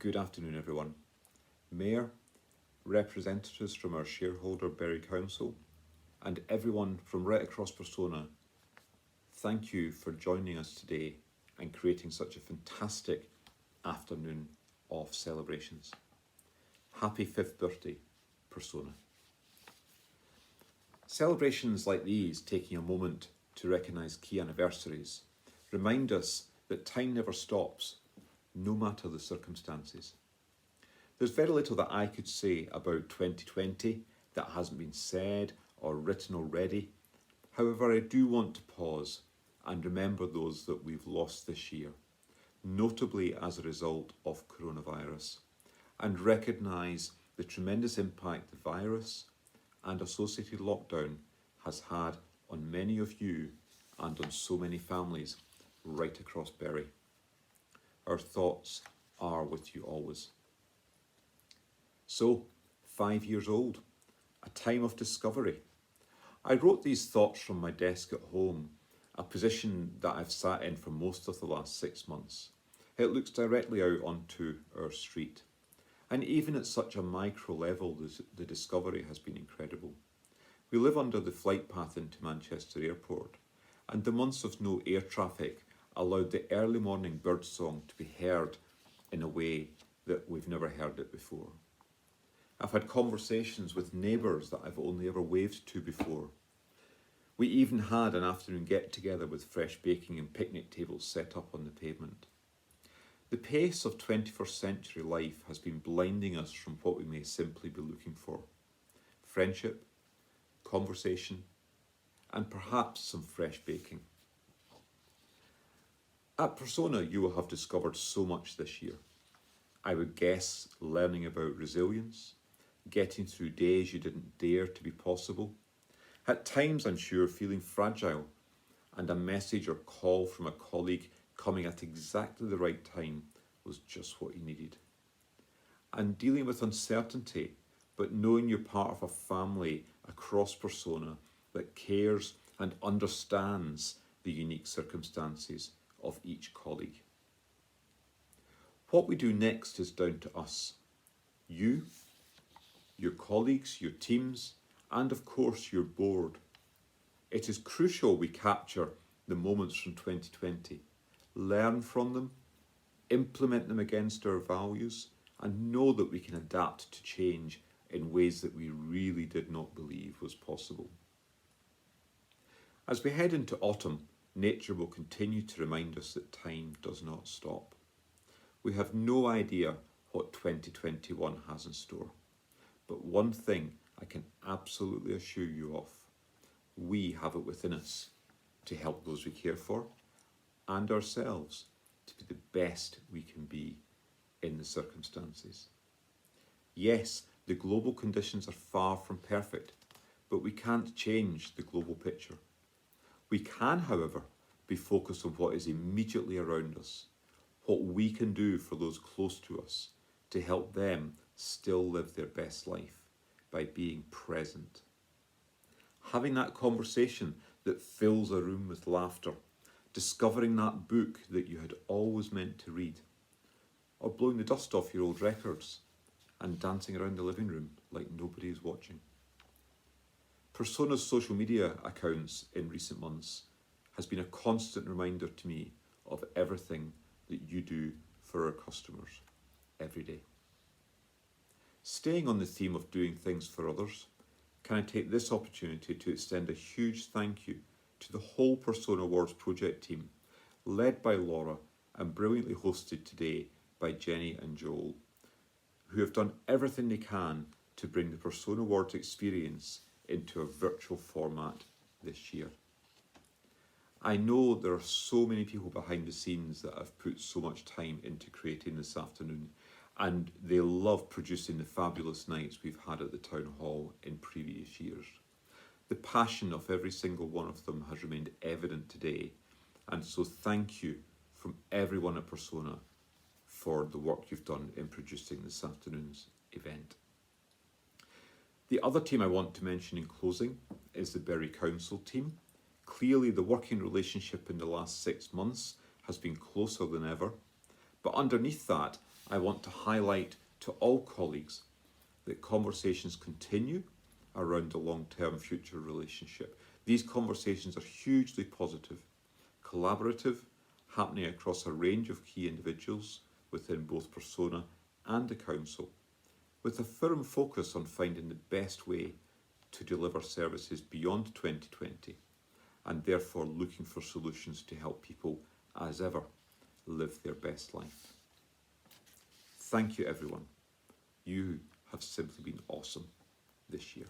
Good afternoon, everyone. Mayor, representatives from our shareholder Bury Council, and everyone from right across Persona, thank you for joining us today and creating such a fantastic afternoon of celebrations. Happy 5th birthday, Persona. Celebrations like these, taking a moment to recognise key anniversaries, remind us that time never stops, no matter the circumstances. There's very little that I could say about 2020 that hasn't been said or written already. However, I do want to pause and remember those that we've lost this year, notably as a result of coronavirus, and recognise the tremendous impact the virus and associated lockdown has had on many of you and on so many families right across Bury. Our thoughts are with you always. So, 5 years old, a time of discovery. I wrote these thoughts from my desk at home, a position that I've sat in for most of the last 6 months. It looks directly out onto our street. And even at such a micro level, the discovery has been incredible. We live under the flight path into Manchester Airport, and the months of no air traffic allowed the early morning birdsong to be heard in a way that we've never heard it before. I've had conversations with neighbours that I've only ever waved to before. We even had an afternoon get-together with fresh baking and picnic tables set up on the pavement. The pace of 21st century life has been blinding us from what we may simply be looking for. Friendship, conversation, and perhaps some fresh baking. At Persona, you will have discovered so much this year. I would guess learning about resilience, getting through days you didn't dare to be possible, at times I'm sure feeling fragile, and a message or call from a colleague coming at exactly the right time was just what you needed. And dealing with uncertainty, but knowing you're part of a family across Persona that cares and understands the unique circumstances of each colleague. What we do next is down to us. You, your colleagues, your teams, and of course your board. It is crucial we capture the moments from 2020, learn from them, implement them against our values, and know that we can adapt to change in ways that we really did not believe was possible. As we head into autumn, nature will continue to remind us that time does not stop. We have no idea what 2021 has in store, but one thing I can absolutely assure you of, we have it within us to help those we care for and ourselves to be the best we can be in the circumstances. Yes, the global conditions are far from perfect, but we can't change the global picture. We can, however, be focused on what is immediately around us, what we can do for those close to us to help them still live their best life by being present. Having that conversation that fills a room with laughter, discovering that book that you had always meant to read, or blowing the dust off your old records and dancing around the living room like nobody is watching. Persona's social media accounts in recent months has been a constant reminder to me of everything that you do for our customers every day. Staying on the theme of doing things for others, can I take this opportunity to extend a huge thank you to the whole Persona Awards project team, led by Laura and brilliantly hosted today by Jenny and Joel, who have done everything they can to bring the Persona Awards experience into a virtual format this year. I know there are so many people behind the scenes that have put so much time into creating this afternoon, and they love producing the fabulous nights we've had at the Town Hall in previous years. The passion of every single one of them has remained evident today, and so thank you from everyone at Persona for the work you've done in producing this afternoon's event. The other team I want to mention in closing is the Bury Council team. Clearly, the working relationship in the last 6 months has been closer than ever, but underneath that, I want to highlight to all colleagues that conversations continue around the long-term future relationship. These conversations are hugely positive, collaborative, happening across a range of key individuals within both Persona and the Council, with a firm focus on finding the best way to deliver services beyond 2020, and therefore looking for solutions to help people, as ever, live their best life. Thank you, everyone. You have simply been awesome this year.